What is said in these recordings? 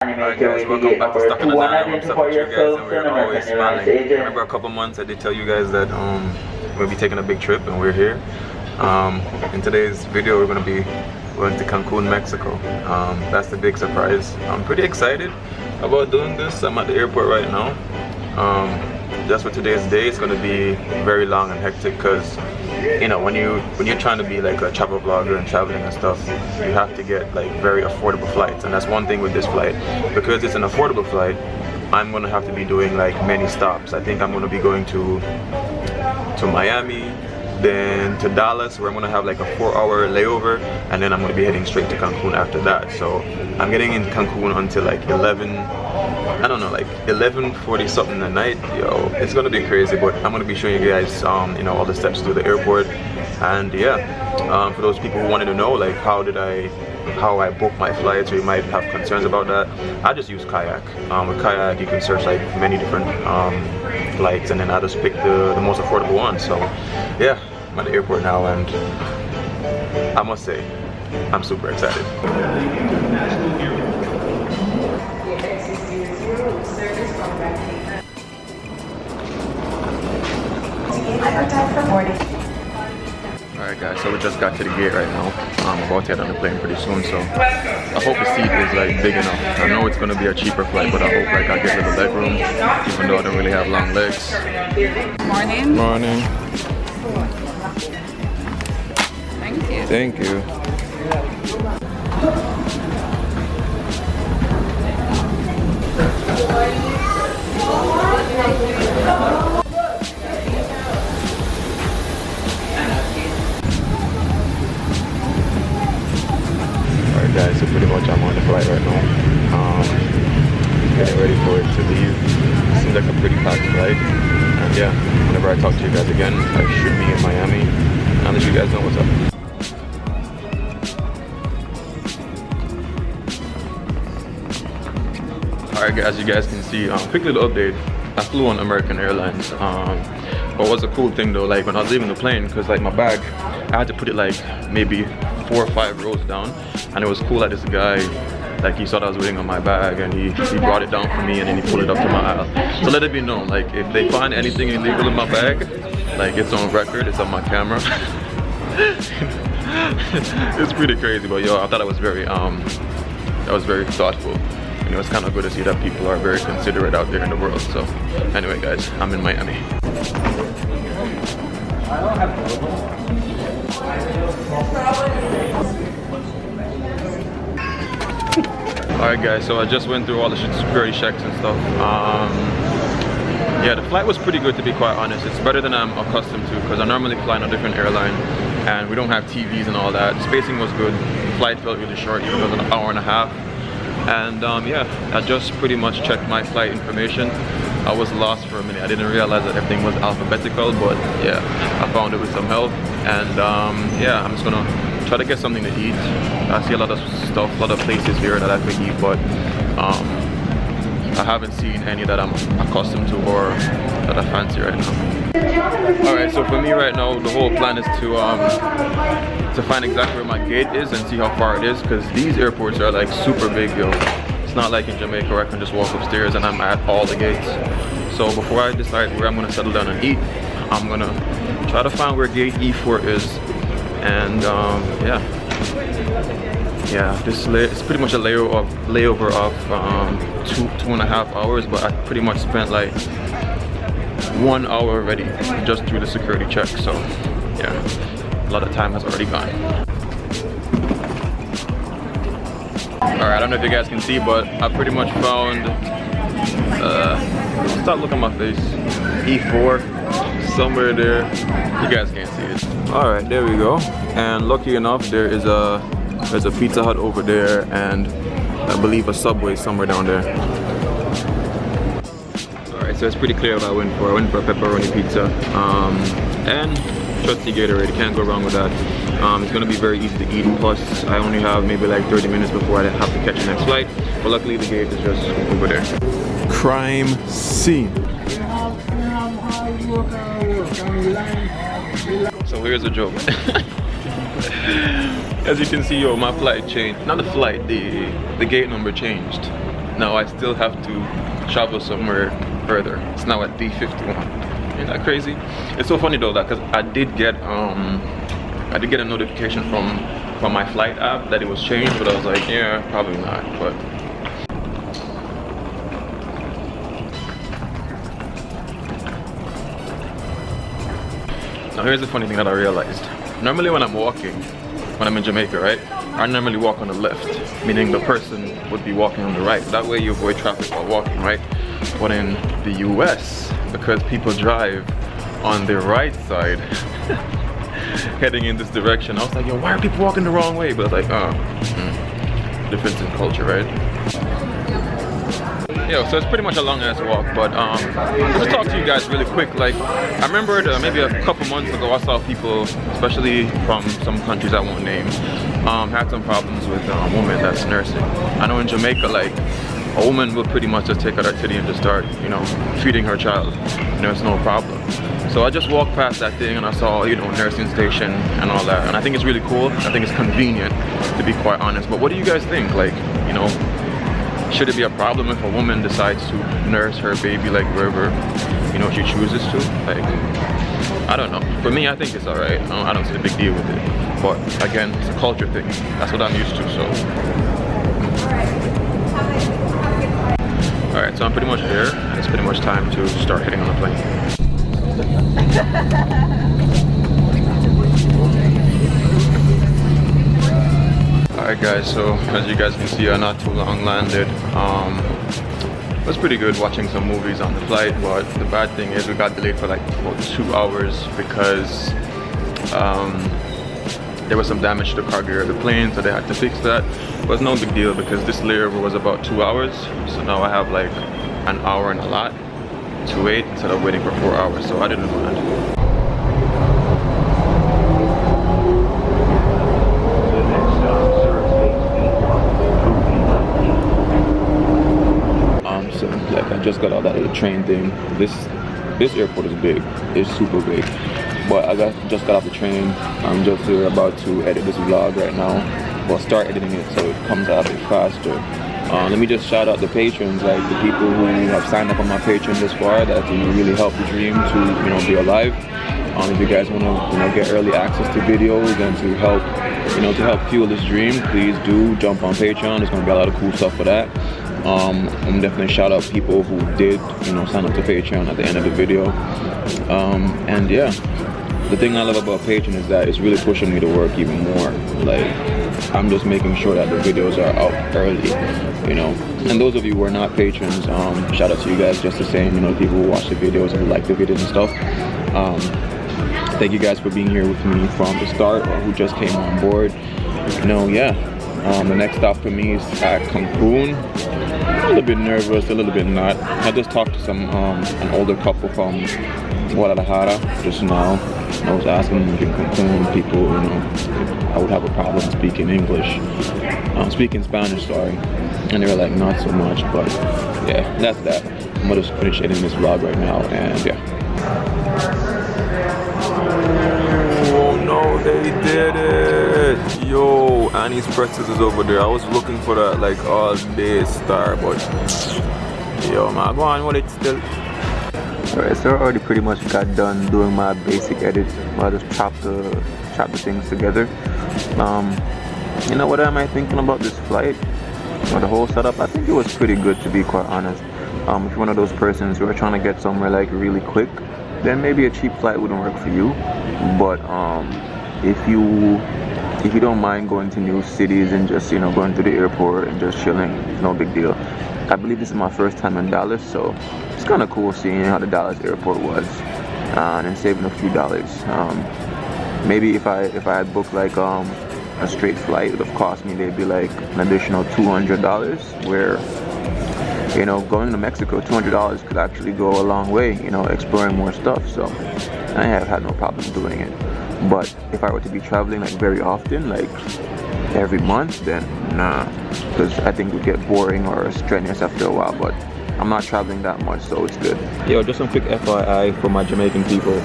Alright guys, welcome back to Stuck in the Nine. What's up with you guys? And we're always smiling. Remember a couple months I did tell you guys that we'll be taking a big trip and we're here. In today's video we're going to be going to Cancun, Mexico. That's the big surprise. I'm pretty excited about doing this. I'm at the airport right now. Just for today's day, it's going to be very long and hectic because you know, when you're trying to be like a travel vlogger and traveling and stuff, you have to get like very affordable flights, and that's one thing with this flight. Because it's an affordable flight, I'm gonna have to be doing like many stops. I think I'm gonna be going to Miami, then to Dallas, where I'm gonna have like a 4-hour layover, and then I'm gonna be heading straight to Cancun after that. So I'm getting in Cancun until like 11:40 something at night. Yo, it's gonna be crazy, but I'm gonna be showing you guys you know, all the steps to the airport. And yeah, for those people who wanted to know like how I book my flights, or you might have concerns about that, I just use Kayak. With Kayak you can search like many different flights, and then I just pick the most affordable one. So yeah, I'm at the airport now, and I must say I'm super excited. Alright guys, so we just got to the gate right now. I'm about to head on the plane pretty soon, so I hope the seat is like big enough. I know it's gonna be a cheaper flight, but I hope like I get a little leg room, even though I don't really have long legs. Morning. Morning. Thank you. Thank you. Alright guys, so pretty much I'm on the flight right now. Getting ready for it to leave. Seems like a pretty packed flight. And yeah, whenever I talk to you guys again, I should be in Miami. I'll let you guys know what's up. Alright guys, you guys can see, quick little update. I flew on American Airlines. But what's a cool thing though, like when I was leaving the plane, because like my bag, I had to put it like maybe 4 or 5 rows down, and it was cool that this guy, like he saw that I was waiting on my bag, and he brought it down for me, and then he pulled it up to my aisle. So let it be known, like if they find anything illegal in my bag, like it's on record, it's on my camera. It's pretty crazy, but yo, I thought that was very thoughtful. You know, it's kind of good to see that people are very considerate out there in the world. So anyway guys, I'm in Miami. Alright guys, so I just went through all the security checks and stuff. Yeah, the flight was pretty good, to be quite honest. It's better than I'm accustomed to, because I normally fly on a different airline and we don't have TVs and all that. Spacing was good. The flight felt really short, even though it was an hour and a half. And yeah, I just pretty much checked my flight information. I was lost for a minute. I didn't realize that everything was alphabetical, but yeah, I found it with some help. And yeah, I'm just gonna try to get something to eat. I see a lot of stuff, a lot of places here that I could eat, but I haven't seen any that I'm accustomed to or that I fancy right now. Alright, so for me right now, the whole plan is to find exactly where my gate is and see how far it is, because these airports are like super big, yo. It's not like in Jamaica where I can just walk upstairs and I'm at all the gates. So before I decide where I'm gonna settle down and eat, I'm gonna try to find where gate E4 is. And yeah, this it's pretty much a layover of 2.5 hours, but I pretty much spent like 1 hour already just through the security check. So yeah, a lot of time has already gone. Alright, I don't know if you guys can see, but I pretty much found stop looking at my face, E4 somewhere there. You guys can't see it. Alright, there we go. And lucky enough, there's a Pizza Hut over there, and I believe a Subway somewhere down there. Alright, so it's pretty clear what I went for. I went for a pepperoni pizza. And trusty Gatorade, can't go wrong with that. It's gonna be very easy to eat, plus I only have maybe like 30 minutes before I have to catch the next flight. But luckily the gate is just over there. Crime scene. So here's a joke. As you can see, yo, my flight changed. Not the flight, the gate number changed. now I still have to travel somewhere further. It's now at day 51. Isn't that crazy? It's so funny though, that because I did get a notification from my flight app that it was changed, but I was like, yeah, probably not. But now here's the funny thing that I realized. Normally when I'm walking, when I'm in Jamaica, right, I normally walk on the left, meaning the person would be walking on the right. That way you avoid traffic while walking, right? But in the US, because people drive on their right side, heading in this direction, I was like, yo, why are people walking the wrong way? But I was like, oh, difference in culture, right? Yo, so it's pretty much a long ass walk, but just talk to you guys really quick. Like, I remembered maybe a couple months ago, I saw people, especially from some countries I won't name, had some problems with a woman that's nursing. I know in Jamaica, like, a woman will pretty much just take out her titty and just start, you know, feeding her child. You know, it's no problem. So I just walked past that thing and I saw, you know, nursing station and all that. And I think it's really cool. I think it's convenient, to be quite honest. But what do you guys think? Like, you know, should it be a problem if a woman decides to nurse her baby, like, wherever, you know, she chooses to? Like, I don't know. For me, I think it's alright. I don't see a big deal with it. But again, it's a culture thing. That's what I'm used to, so. Alright, so I'm pretty much there, and it's pretty much time to start heading on the plane. Alright guys, so as you guys can see, I'm not too long landed. It was pretty good watching some movies on the flight, but the bad thing is we got delayed for like about 2 hours because there was some damage to the cargo of the plane, so they had to fix that. But it's no big deal because this layover was about 2 hours, so now I have like an hour and a lot to wait instead of waiting for 4 hours, so I didn't mind. So like I just got out of the train thing. This airport is big. It's super big. But I just got off the train. I'm just about to edit this vlog right now. Well, start editing it so it comes out a bit faster. Let me just shout out the patrons, like the people who have signed up on my Patreon this far. That really helped the dream to, you know, be alive. If you guys want to, you know, get early access to videos and to help, you know, to help fuel this dream, please do jump on Patreon. There's going to be a lot of cool stuff for that. I'm definitely shout out people who did, you know, sign up to Patreon at the end of the video. And yeah, the thing I love about Patreon is that it's really pushing me to work even more. Like, I'm just making sure that the videos are out early, you know. And those of you who are not patrons, shout out to you guys just the same, you know, people who watch the videos and who like the videos and stuff. Thank you guys for being here with me from the start, or who just came on board. You know, yeah. The next stop for me is at Cancun. A little bit nervous, a little bit not. I just talked to an older couple from Guadalajara just now. I was asking them if in Cancun people, you know, I would have a problem speaking English. Speaking Spanish, sorry. And they were like, not so much, but yeah, that's that. I'm gonna just finish editing this vlog right now, and yeah. Oh no, they did it! Yo, Annie's Pretzels is over there. I was looking for that like all day star, but yo man, go on with it still. Alright, so I already pretty much got done doing my basic edit. I just chop the things together. You know, what am I thinking about this flight? Or the whole setup? I think it was pretty good, to be quite honest. If you're one of those persons who are trying to get somewhere like really quick, then maybe a cheap flight wouldn't work for you. But if you don't mind going to new cities and just, you know, going to the airport and just chilling, it's no big deal. I believe this is my first time in Dallas, so it's kind of cool seeing how the Dallas airport was and saving a few dollars. Maybe if I had booked like a straight flight, it would have cost me maybe like an additional $200, where, you know, going to Mexico, $200 could actually go a long way, you know, exploring more stuff. So I have had no problem doing it. But if I were to be traveling like very often, like every month, then nah, because I think it would get boring or strenuous after a while. But I'm not traveling that much, so it's good. Yo, just some quick FYI for my Jamaican people.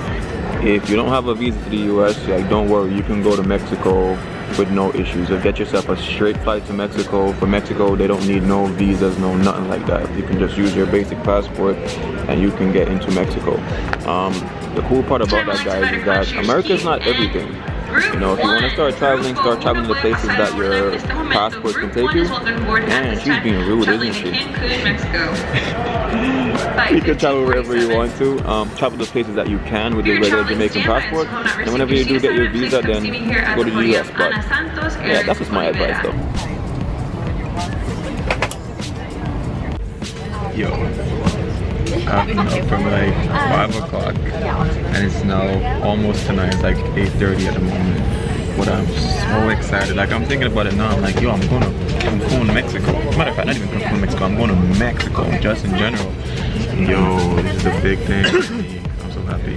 If you don't have a visa to the US, like, don't worry, you can go to Mexico with no issues. So get yourself a straight flight to Mexico. For Mexico, they don't need no visas, no nothing like that. You can just use your basic passport and you can get into Mexico. The cool part about that, guys, is that America's not everything. You know, if you want to start traveling to the places that your passport can take you. Man, she's being rude, isn't she? You can travel wherever you want to. Travel to places that you can with your regular Jamaican passport. And whenever you do get your visa, then go to the US. But yeah, that's just my advice though. Yo, I've been up from like 5 o'clock and it's now almost tonight. It's like 8:30 at the moment. But I'm so excited. Like I'm thinking about it now. I'm like, yo, I'm going to Cancun, Mexico. Matter of fact, not even Cancun, Mexico. I'm going to Mexico just in general. Yo, this is a big thing for me. I'm so happy.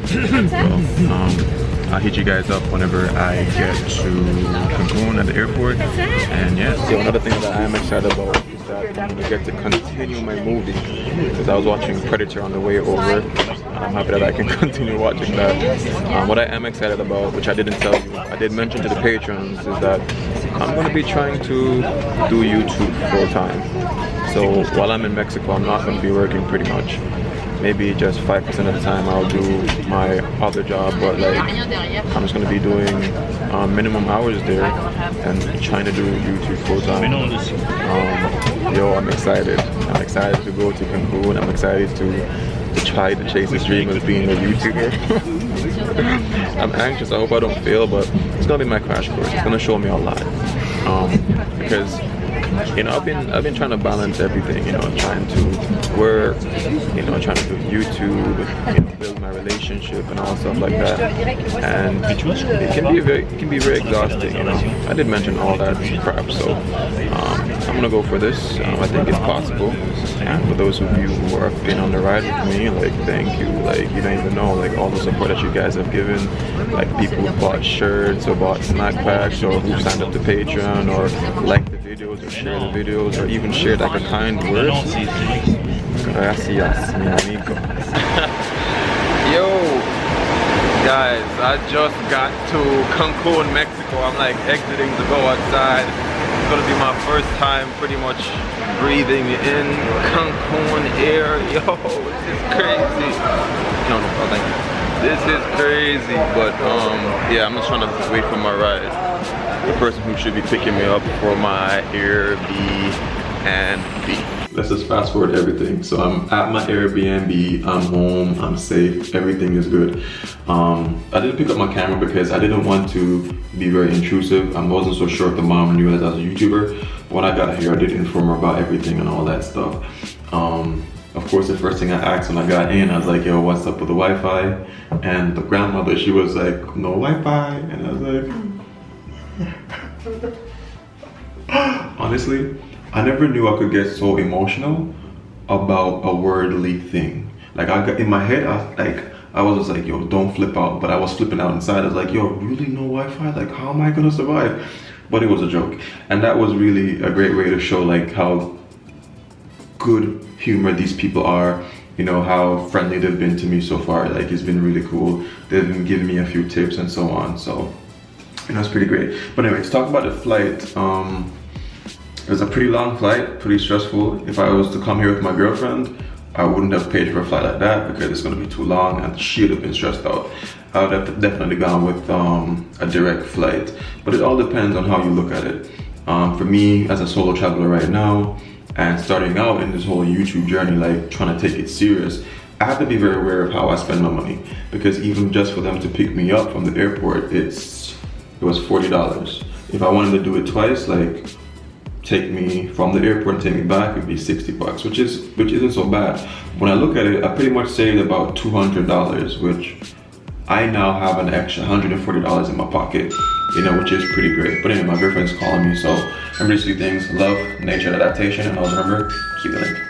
Well, I'll hit you guys up whenever I get to Cancun at the airport. And yeah, so another thing that I am excited about is that I'm gonna get to continue my movie. Because I was watching Predator on the way over. I'm happy that I can continue watching that. What I am excited about, which I didn't tell you, I did mention to the patrons, is that I'm gonna be trying to do YouTube full time. So while I'm in Mexico, I'm not gonna be working pretty much. Maybe just 5% of the time I'll do my other job, but like I'm just gonna be doing minimum hours there and trying to do YouTube full time. Yo, I'm excited. I'm excited to go to Cancun. I'm excited to try to chase this dream of being a YouTuber. I'm anxious. I hope I don't fail, but it's gonna be my crash course. It's gonna show me a lot. Because you know, I've been trying to balance everything, you know, trying to work, you know, trying to do YouTube, you know, build my relationship and all stuff like that. And it can be very exhausting, you know. I did mention all that crap, so I'm gonna go for this. I think it's possible. And for those of you who have been on the ride with me, like thank you. Like you don't even know like all the support that you guys have given. Like people who bought shirts or bought snack packs or who signed up to Patreon or liked the videos or shared the videos or even shared like a kind word. Gracias, mi amigo. Yo, guys, I just got to Cancun, Mexico. I'm like exiting to go outside. It's gonna be my first time pretty much breathing in Cancun air. Yo, this is crazy. No, thank you. This is crazy, but yeah, I'm just trying to wait for my ride. The person who should be picking me up for my Airbnb. Let's just fast forward everything. So I'm at my Airbnb, I'm home, I'm safe, everything is good. I didn't pick up my camera because I didn't want to be very intrusive. I wasn't so sure if the mom knew that I was a YouTuber. When I got here, I did inform her about everything and all that stuff. Of course, the first thing I asked when I got in, I was like, yo, what's up with the Wi-Fi? And the grandmother, she was like, no Wi-Fi. And I was like, honestly, I never knew I could get so emotional about a worldly thing. Like I got in my head, I was just like, yo, don't flip out. But I was flipping out inside. I was like, yo, really no Wi-Fi? Like, how am I gonna survive? But it was a joke. And that was really a great way to show like how good humor these people are, you know, how friendly they've been to me so far. Like it's been really cool. They've been giving me a few tips and so on. So, you know, it's pretty great. But anyway, to talk about the flight, it was a pretty long flight, pretty stressful. If I was to come here with my girlfriend, I wouldn't have paid for a flight like that because it's gonna be too long and she would have been stressed out. I would have definitely gone with a direct flight, but it all depends on how you look at it. For me, as a solo traveler right now, and starting out in this whole YouTube journey, like trying to take it serious, I have to be very aware of how I spend my money, because even just for them to pick me up from the airport, it was $40. If I wanted to do it twice, like take me from the airport and take me back, it'd be $60, which isn't so bad. When I look at it, I pretty much saved about $200, which I now have an extra $140 in my pocket, you know, which is pretty great. But anyway, my girlfriend's calling me, so remember these three things: love, nature, adaptation, and always remember, keep it linked.